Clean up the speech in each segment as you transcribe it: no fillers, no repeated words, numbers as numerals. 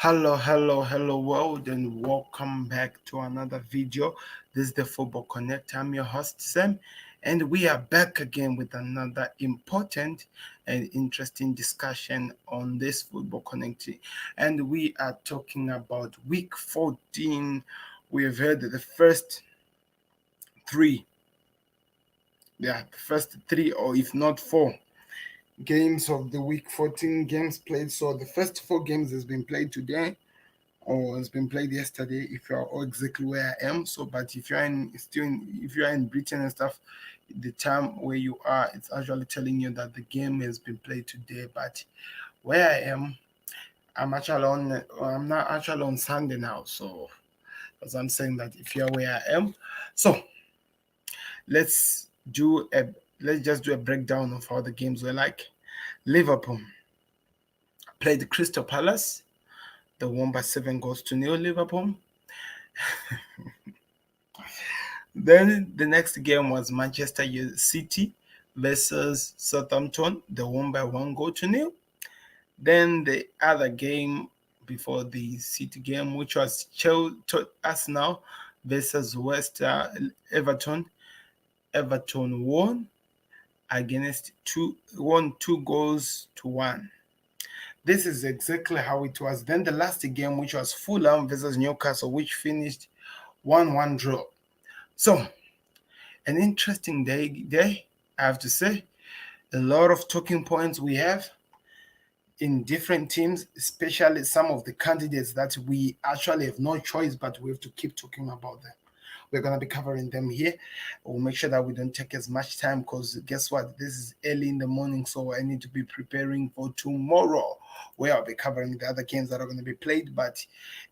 Hello world, and welcome back to another video. This is the Football Connect. I'm your host Sam, and we are back again with another important and interesting discussion on this Football Connect. And we are talking about week 14. We have heard the three, first three, or if not four games of the week 14 games played. So the first four games has been played today, or it's been played yesterday, if you're all exactly where I am. So but if you're if you're in Britain and stuff, the time where you are, it's actually telling you that the game has been played today. But where I am, I'm not actually on Sunday now. So as I'm saying that if you're where I am. So let's do a let's just do a breakdown of how the games were like. Liverpool played Crystal Palace. They won by 7 goals to 0, Liverpool. Then the next game was Manchester City versus Southampton. They won by 1 goal to 0. Then the other game before the City game, which was Arsenal versus Everton. Everton won against 2 goals to 1. This is exactly how it was. Then the last game, which was Fulham versus Newcastle, which finished 1-1 draw. So, an interesting day, I have to say. A lot of talking points we have in different teams, especially some of the candidates that we actually have no choice, but we have to keep talking about them. We're going to be covering them here. We'll make sure that we don't take as much time, because guess what? This is early in the morning, so I need to be preparing for tomorrow, where I'll be covering the other games that are going to be played. But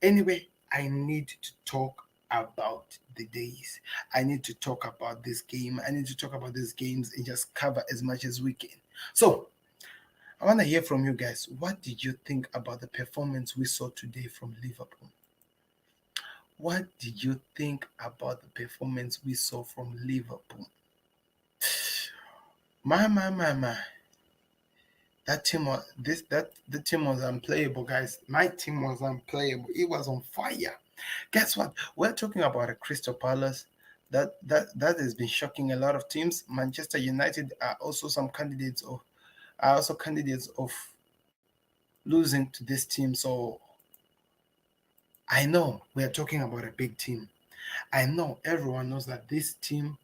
anyway, I need to talk about the days. I need to talk about this game. I need to talk about these games and just cover as much as we can. So I want to hear from you guys. What did you think about the performance we saw today from Liverpool? What did you think about the performance we saw from Liverpool? My. That team was the team was unplayable, guys. My team was unplayable. It was on fire. Guess what? We're talking about a Crystal Palace that has been shocking a lot of teams. Manchester United are also candidates of losing to this team. So I know we're talking about a big team. I know everyone knows that this team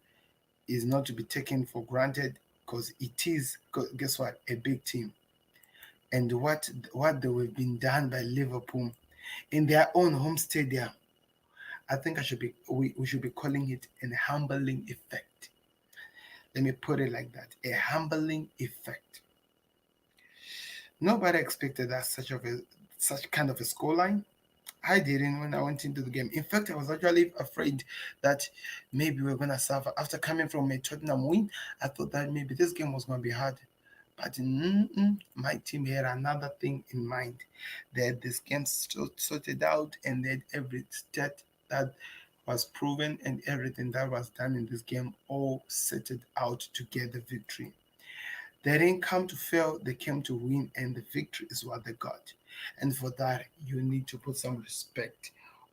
is not to be taken for granted, because it is, guess what, a big team. And what they have been done by Liverpool in their own home stadium, I think we should be calling it a humbling effect. Let me put it like that, a humbling effect. Nobody expected that such kind of a scoreline. I didn't when I went into the game. In fact, I was actually afraid that maybe we are going to suffer. After coming from a Tottenham win, I thought that maybe this game was going to be hard. But my team had another thing in mind. They had this game sorted out, and they had every stat that was proven and everything that was done in this game all set it out to get the victory. They didn't come to fail, they came to win, and the victory is what they got. And for that, you need to put some respect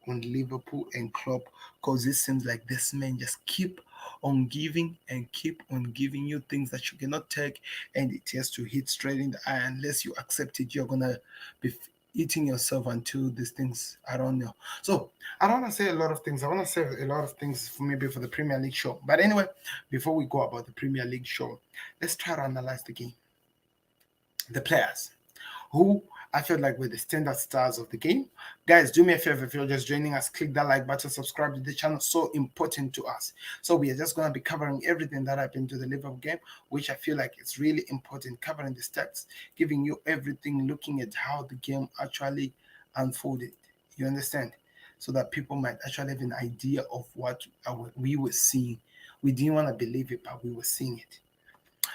on Liverpool and Klopp, because it seems like this man just keep on giving and keep on giving you things that you cannot take, and it has to hit straight in the eye. Unless you accept it, you're gonna be eating yourself until these things. I don't know. So I don't want to say a lot of things. I want to say a lot of things for maybe for the Premier League show. But anyway, before we go about the Premier League show, let's try to analyze the game. The players who I feel like were the standard stars of the game. Guys, do me a favor, if you're just joining us, click that like button, subscribe to the channel. So important to us. So we are just going to be covering everything that happened to the Liverpool game, which I feel like it's really important, covering the stats, giving you everything, looking at how the game actually unfolded. You understand? So that people might actually have an idea of what we were seeing. We didn't want to believe it, but we were seeing it.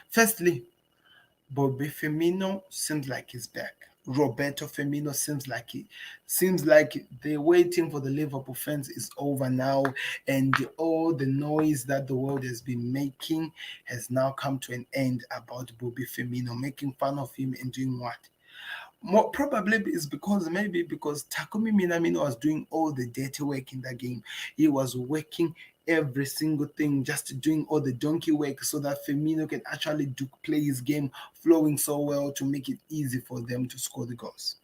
Firstly, Bobby Firmino seems like he's back. Roberto Firmino seems like the waiting for the Liverpool fans is over now, and all the noise that the world has been making has now come to an end about Bobby Firmino, making fun of him and doing what? More probably is because maybe because Takumi Minamino was doing all the dirty work in that game. He was working every single thing, just doing all the donkey work so that Firmino can actually play his game flowing so well to make it easy for them to score the goals.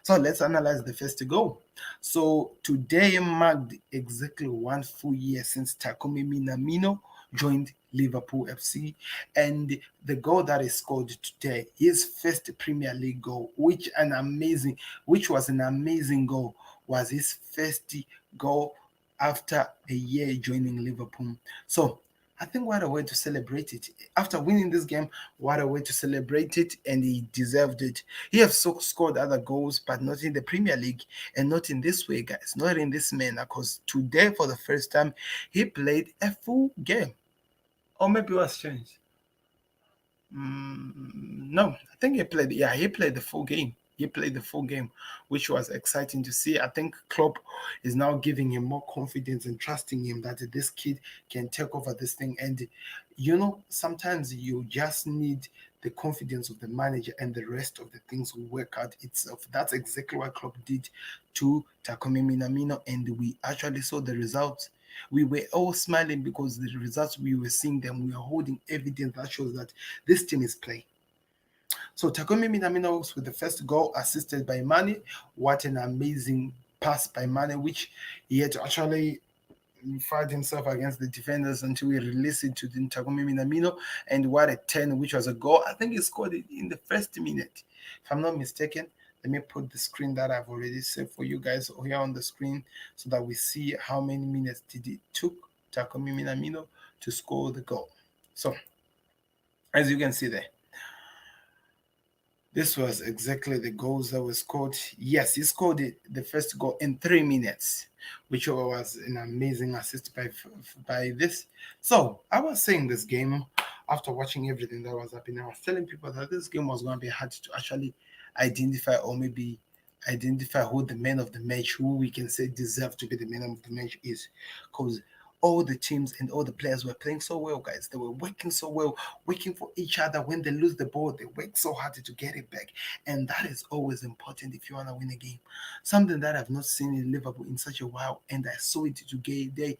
So let's analyze the first goal. So today marked exactly 1 full year since Takumi Minamino joined Liverpool FC, and the goal that he scored today, his first Premier League goal, which was an amazing goal, was his first goal after a year joining Liverpool. So I think what a way to celebrate it. After winning this game, what a way to celebrate it, and he deserved it. He have scored other goals, but not in the Premier League and not in this way, guys. Not in this manner, because today, for the first time, he played a full game. Or maybe it was changed. No, I think he played. Yeah, he played the full game. He played the full game, which was exciting to see. I think Klopp is now giving him more confidence and trusting him that this kid can take over this thing. And sometimes you just need the confidence of the manager, and the rest of the things will work out itself. That's exactly what Klopp did to Takumi Minamino, and we actually saw the results. We were all smiling because the results we were seeing them, we were holding evidence that shows that this team is playing. So Takumi Minamino with the first goal assisted by Mane. What an amazing pass by Mane, which he had to actually fight himself against the defenders until he released it to Takumi Minamino. And what a turn, which was a goal. I think he scored it in the first minute, if I'm not mistaken. Let me put the screen that I've already set for you guys here on the screen so that we see how many minutes did it took Takumi Minamino to score the goal. So, as you can see there, this was exactly the goals that were scored. Yes, he scored the first goal in 3 minutes, which was an amazing assist by this. So I was saying this game after watching everything that was happening. I was telling people that this game was going to be hard to actually identify, or maybe identify who the man of the match, who we can say deserve to be the man of the match is, because all the teams and all the players were playing so well, guys. They were working so well, working for each other. When they lose the ball, they work so hard to get it back. And that is always important if you want to win a game. Something that I've not seen in Liverpool in such a while, and I saw it today.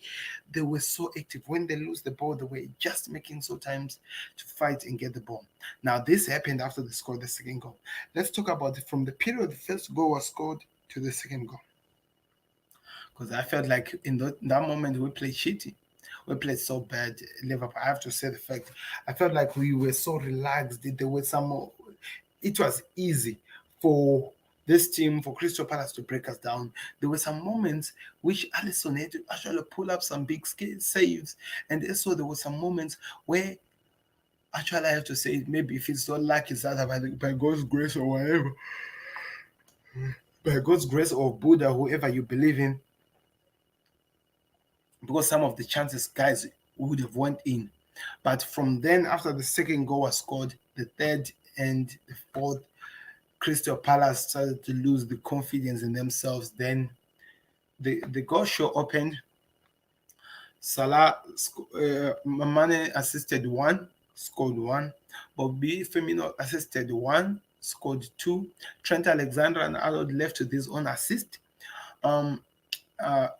They were so active. When they lose the ball, they were just making so times to fight and get the ball. Now, this happened after they scored the second goal. Let's talk about it from the period the first goal was scored to the second goal. Because I felt like in that moment we played shitty. We played so bad, Liverpool. I have to say the fact. I felt like we were so relaxed. There were some more. It was easy for this team, for Crystal Palace to break us down. There were some moments which Allison had to actually pull up some big saves, and also there were some moments where actually I have to say maybe if it's not luck, it's either by God's grace or whatever, by God's grace or Buddha, whoever you believe in, because some of the chances guys would have went in. But from then, after the second goal was scored, the third and the fourth, Crystal Palace started to lose the confidence in themselves. Then the goal show opened. Salah, Mane assisted one, scored one. Bobby Firmino assisted one, scored two. Trent Alexander-Arnold left with his own assist.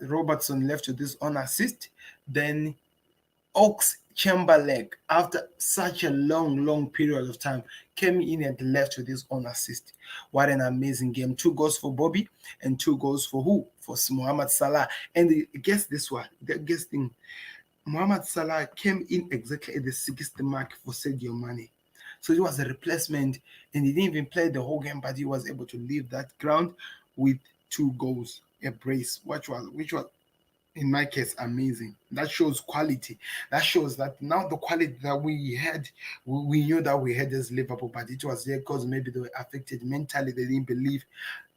Robertson left with his own assist. Then Ox Chamberlain, after such a long period of time, came in and left with his own assist. What an amazing game. 2 goals for Bobby and 2 goals for who? For Mohamed Salah. And guess this one. Guess thing. Mohamed Salah came in exactly at the 60th mark for Sadio Mane. So it was a replacement, and he didn't even play the whole game, but he was able to leave that ground with 2 goals, a brace, which was in my case amazing. That shows quality. That shows that now the quality that we had, we knew that we had as Liverpool, but it was there because maybe they were affected mentally. They didn't believe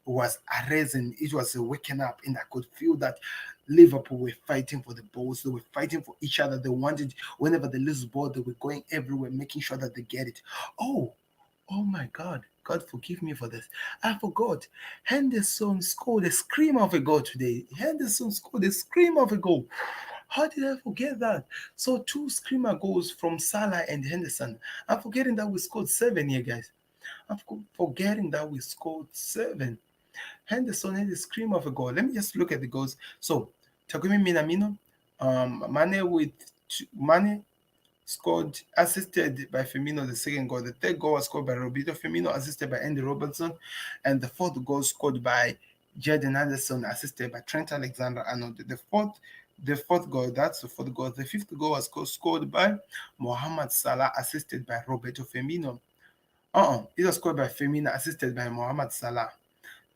it was arisen. It was a waking up, and I could feel that Liverpool were fighting for the balls. They were fighting for each other. They wanted, whenever they lose the ball, they were going everywhere, making sure that they get it. Oh my God. God forgive me for this. I forgot. Henderson scored a scream of a goal today. Henderson scored a scream of a goal. How did I forget that? So 2 screamer goals from Salah and Henderson. I'm forgetting that we scored 7 here, guys. I'm forgetting that we scored 7. Henderson had a scream of a goal. Let me just look at the goals. So, Takumi Minamino, Mane Mane scored, assisted by Firmino, the second goal. The third goal was scored by Roberto Firmino, assisted by Andy Robertson. And the fourth goal scored by Jadon Anderson, assisted by Trent Alexander-Arnold. The fourth goal, that's the fourth goal. The fifth goal was scored by Mohamed Salah, assisted by Roberto Firmino. It was scored by Firmino, assisted by Mohamed Salah.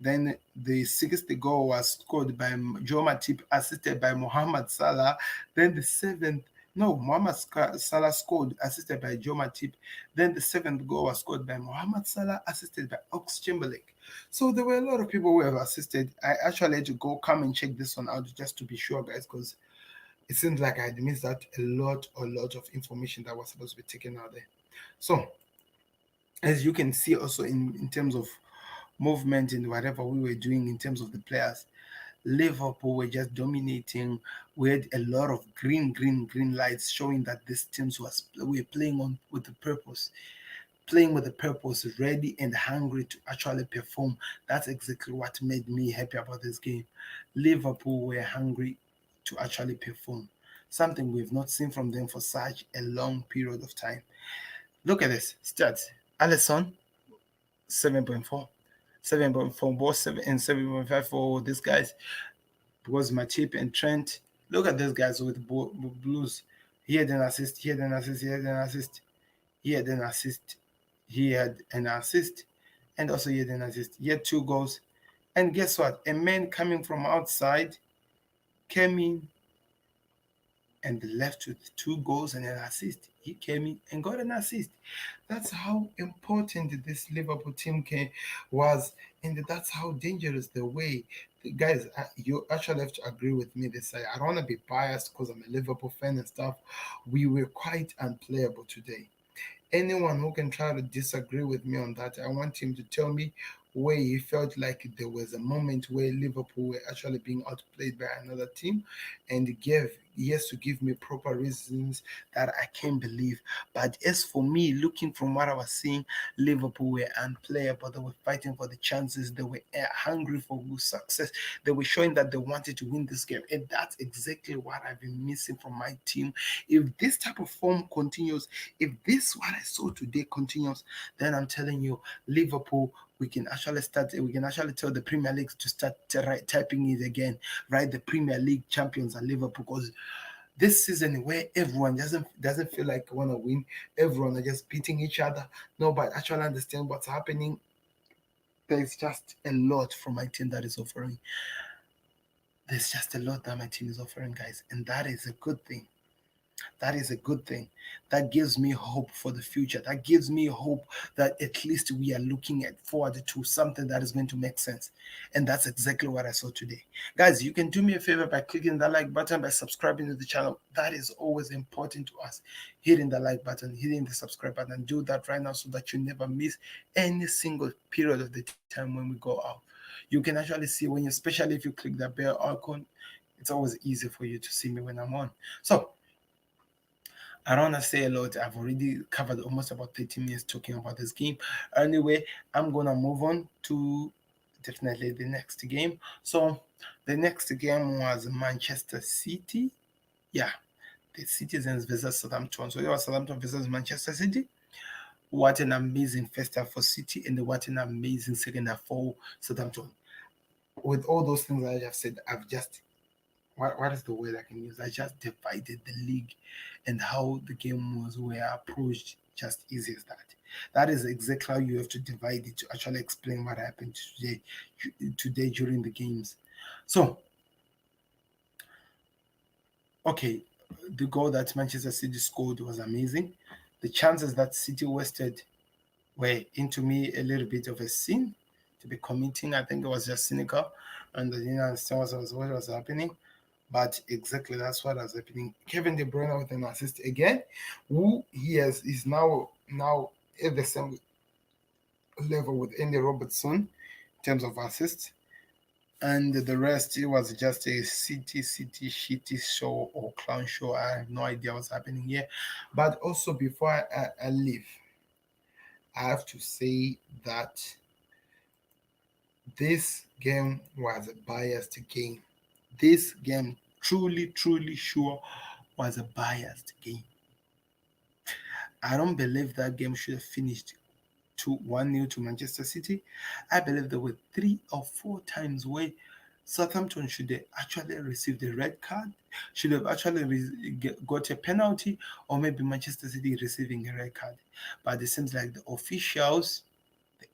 Then the sixth goal was scored by Joe Matip, assisted by Mohamed Salah. Then the seventh, no, Mohamed Salah scored, assisted by Joe Matip. Then the seventh goal was scored by Mohamed Salah, assisted by Ox Chamberlain. So there were a lot of people who have assisted. I actually had to go come and check this one out just to be sure, guys, because it seems like I had missed out a lot of information that was supposed to be taken out there. So as you can see also in terms of movement and whatever we were doing in terms of the players, Liverpool were just dominating. We had a lot of green lights showing that these teams were playing on with the purpose, ready and hungry to actually perform. That's exactly what made me happy about this game. Liverpool were hungry to actually perform, something we've not seen from them for such a long period of time. Look at this stats. Allison 7.4. 7.4 both 7 and 7.5 for these guys, because Matip and Trent. Look at these guys with Blues. He had an assist, he had an assist, he had an assist, he had an assist, he had an assist, and also he had an assist. He had 2 goals. And guess what? A man coming from outside came in and left with 2 goals and an assist. He came in and got an assist. That's how important this Liverpool team was, and that's how dangerous the way. Guys, you actually have to agree with me. This I don't want to be biased because I'm a Liverpool fan and stuff. We were quite unplayable today. Anyone who can try to disagree with me on that, I want him to tell me where he felt like there was a moment where Liverpool were actually being outplayed by another team, and he has to give me proper reasons that I can't believe. But as for me, looking from what I was seeing, Liverpool were unplayable. They were fighting for the chances. They were hungry for good success. They were showing that they wanted to win this game, and that's exactly what I've been missing from my team. If this type of form continues, if this what I saw today continues, then I'm telling you, Liverpool, we can actually tell the Premier League to start typing it again, right? The Premier League champions are Liverpool, because this season where everyone doesn't feel like want to win, everyone are just beating each other. Nobody actually understand what's happening. There's just a lot from my team that is offering. There's just a lot that my team is offering, guys, and that is a good thing. That is a good thing. That gives me hope for the future. That gives me hope that at least we are looking at forward to something that is going to make sense. And that's exactly what I saw today. Guys, you can do me a favor by clicking the like button, by subscribing to the channel. That is always important to us. Hitting the like button, hitting the subscribe button. Do that right now so that you never miss any single period of the time when we go out. You can actually see when you, especially if you click that bell icon, it's always easy for you to see me when I'm on. So I don't want to say a lot. I've already covered almost about 30 minutes talking about this game. Anyway, I'm going to move on to definitely the next game. So the next game was Manchester City. Yeah, the Citizens versus Southampton. So it was Southampton versus Manchester City. What an amazing first half for City, and what an amazing second half for Southampton. With all those things I have said, I've just what is the word I can use? I just divided the league and how the game were approached just easy as that. That is exactly how you have to divide it to actually explain what happened today during the games. So, okay, the goal that Manchester City scored was amazing. The chances that City wasted were, into me, a little bit of a sin to be committing. I think it was just cynical, and I didn't understand what was happening. But exactly that's what was happening. Kevin De Bruyne with an assist again, who is now at the same level with Andy Robertson in terms of assists. And the rest, it was just a city shitty show or clown show. I have no idea what's happening here. But also, before I leave, I have to say that this game was a biased game. This game truly sure was a biased game. I don't believe that game should have finished 1-0 to Manchester City. I believe there were 3 or 4 times where Southampton should have actually received a red card, should have actually got a penalty, or maybe Manchester City receiving a red card. But it seems like the officials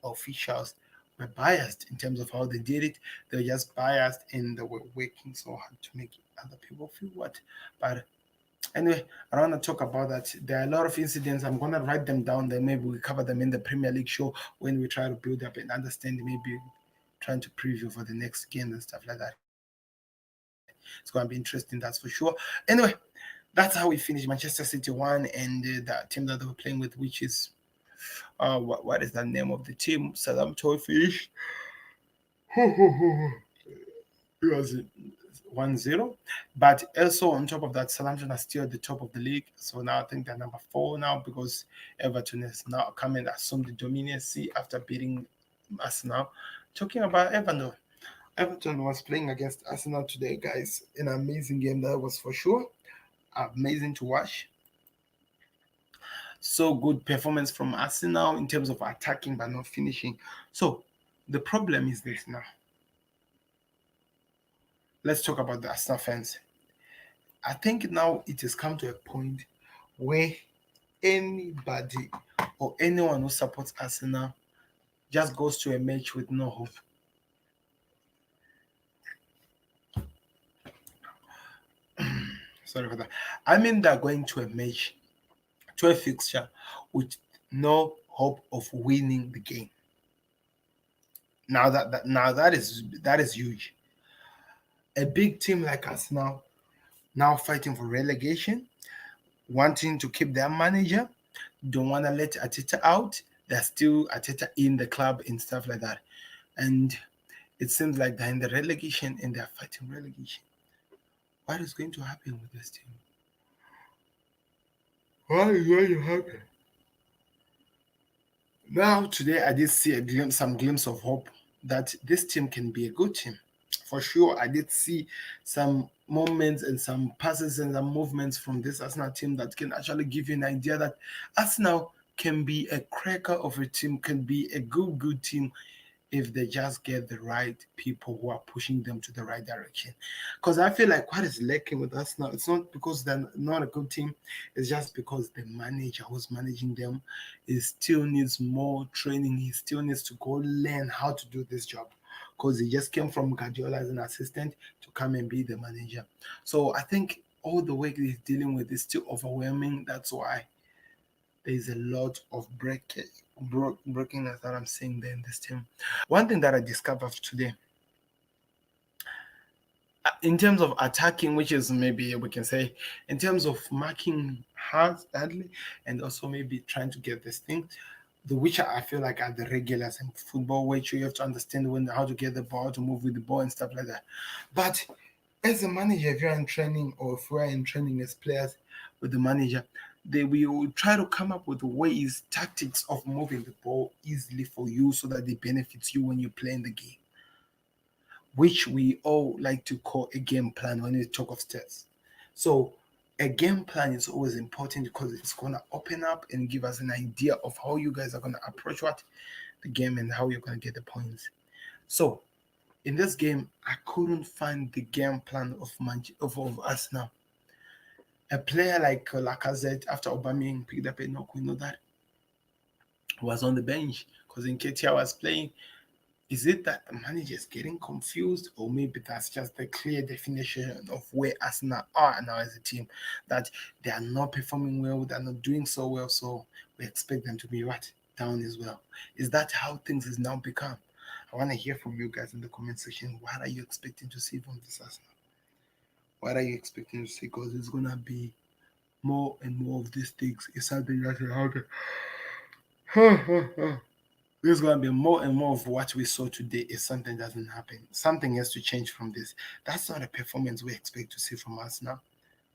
were biased in terms of how they did it. They were just biased and they were working so hard to make other people feel what. But anyway, I don't want to talk about that. There are a lot of incidents. I'm gonna write them down. Then maybe we cover them in the Premier League show when we try to build up and understand. Maybe trying to preview for the next game and stuff like that. It's gonna be interesting, that's for sure. Anyway, that's how we finished. Manchester City won, and the team that they were playing with, which is what is the name of the team? Southampton finished. It was 1-0. But also on top of that, Southampton are still at the top of the league. So now I think they're number 4 now because Everton has now come and assumed the dominancy after beating Arsenal. Talking about Everton. Everton was playing against Arsenal today, guys. An amazing game that was for sure. Amazing to watch. So good performance from Arsenal in terms of attacking but not finishing. So the problem is this now. Let's talk about the Arsenal fans. I think now it has come to a point where anybody or anyone who supports Arsenal just goes to a match with no hope. Sorry for that. I mean, they're going to a match, to a fixture, with no hope of winning the game. Now that is huge. A big team like Arsenal now fighting for relegation, wanting to keep their manager, don't want to let Arteta out. They're still Arteta in the club and stuff like that. And it seems like they're in the relegation and they're fighting relegation. What is going to happen with this team? What is going to happen? Now, today I did see some glimpse of hope that this team can be a good team. For sure, I did see some moments and some passes and some movements from this Arsenal team that can actually give you an idea that Arsenal can be a cracker of a team, can be a good team if they just get the right people who are pushing them to the right direction. Because I feel like what is lacking with us now, it's not because they're not a good team, it's just because the manager who's managing them is still needs more training. He still needs to go learn how to do this job. Because he just came from Guardiola as an assistant to come and be the manager. So I think all the work he's dealing with is still overwhelming. That's why there's a lot of breaking that I'm seeing there in this team. One thing that I discovered today, in terms of attacking, which is maybe we can say, in terms of marking hardly, and also maybe trying to get this thing, the which I feel like are the regulars in football, which you have to understand how to get the ball, to move with the ball and stuff like that. But as a manager, if you're in training or if we're in training as players with the manager, they will try to come up with ways, tactics of moving the ball easily for you so that it benefits you when you play in the game, which we all like to call a game plan when we talk of stats. So a game plan is always important because it's going to open up and give us an idea of how you guys are going to approach the game and how you're going to get the points. So in this game, I couldn't find the game plan of Arsenal. A player like Lacazette, after Aubameyang picked up a knock, we know that was on the bench because Nketiah was playing. Is it that the manager is getting confused, or maybe that's just the clear definition of where Arsenal are now as a team, that they are not performing well, they're not doing so well, so we expect them to be what? Down as well. Is that how things has now become? I want to hear from you guys in the comment section. What are you expecting to see from this Arsenal? What are you expecting to see? Because it's gonna be more and more of these things. It's something that will happen. There's going to be more and more of what we saw today if something doesn't happen. Something has to change from this. That's not a performance we expect to see from us now.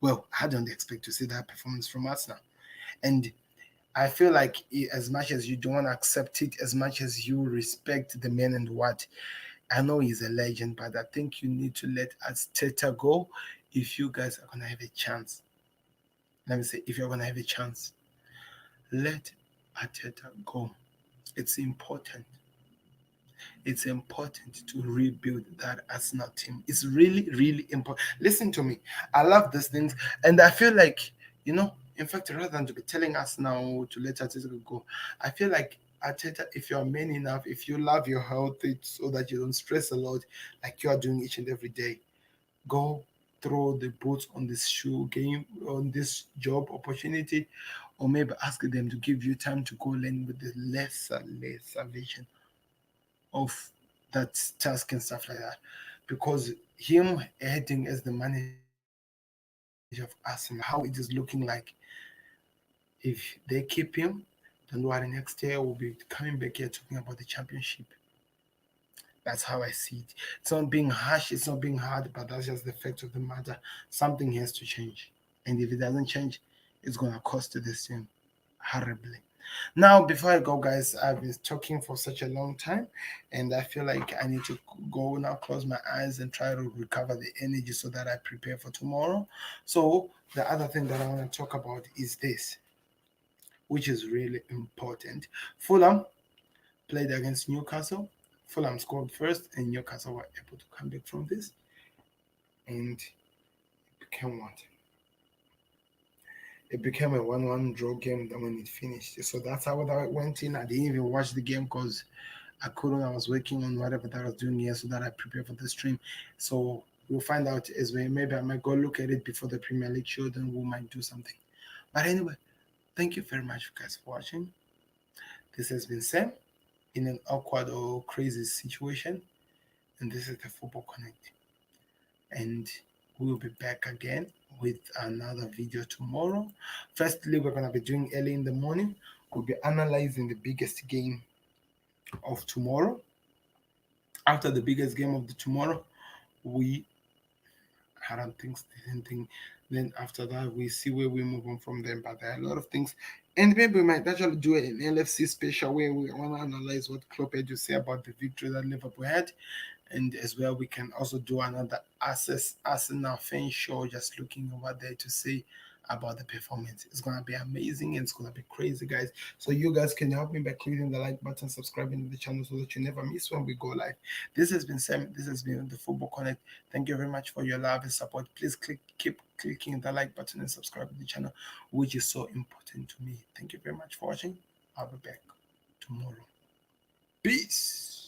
Well, I don't expect to see that performance from us now. And I feel like as much as you don't accept it, as much as you respect the man and what, I know he's a legend, but I think you need to let Arteta go if you guys are gonna have a chance. Let me say, if you're gonna have a chance, let Arteta go. It's important. It's important to rebuild that Arsenal team. It's really, really important. Listen to me. I love these things, and I feel like In fact, rather than to be telling us now to let Arteta go, I feel like Arteta, if you are man enough, if you love your health, so that you don't stress a lot, like you are doing each and every day, go throw the boots on this shoe game, on this job opportunity, or maybe ask them to give you time to go learn with the lesser version of that task and stuff like that. Because him heading as the manager of Arsenal, how it is looking like, if they keep him, don't worry, next year we'll be coming back here talking about the championship. That's how I see it. It's not being harsh, it's not being hard, but that's just the fact of the matter. Something has to change. And if it doesn't change, it's gonna cost this team horribly. Now, before I go, guys, I've been talking for such a long time, and I feel like I need to go now, close my eyes, and try to recover the energy so that I prepare for tomorrow. So, the other thing that I want to talk about is this, which is really important. Fulham played against Newcastle. Fulham scored first, and Newcastle were able to come back from this, and it became what? It became a 1-1 draw game when it finished. So that's how I went in. I didn't even watch the game because I couldn't. I was working on whatever that I was doing here so that I prepare for the stream. So we'll find out as well. Maybe I might go look at it before the Premier League show, then we might do something. But anyway, thank you very much, guys, for watching. This has been Sam in an awkward or crazy situation. And this is the Football Connect. And we'll be back again with another video tomorrow. Firstly, we're going to be doing early in the morning. We'll be analyzing the biggest game of tomorrow. After the biggest game of the tomorrow, we I don't think anything. Then after that, we see where we move on from them. But there are a lot of things, and maybe we might actually do an LFC special where we want to analyze what Klopp had to say about the victory that Liverpool had, and as well we can also do another Arsenal fan show, just looking over there to say about the performance. It's gonna be amazing and it's gonna be crazy, guys. So you guys can help me by clicking the like button, subscribing to the channel so that you never miss when we go live. This has been Sam. This has been the Football Connect. Thank you very much for your love and support. Please keep clicking the like button and subscribe to the channel, which is so important to me. Thank you very much for watching. I'll be back tomorrow. Peace.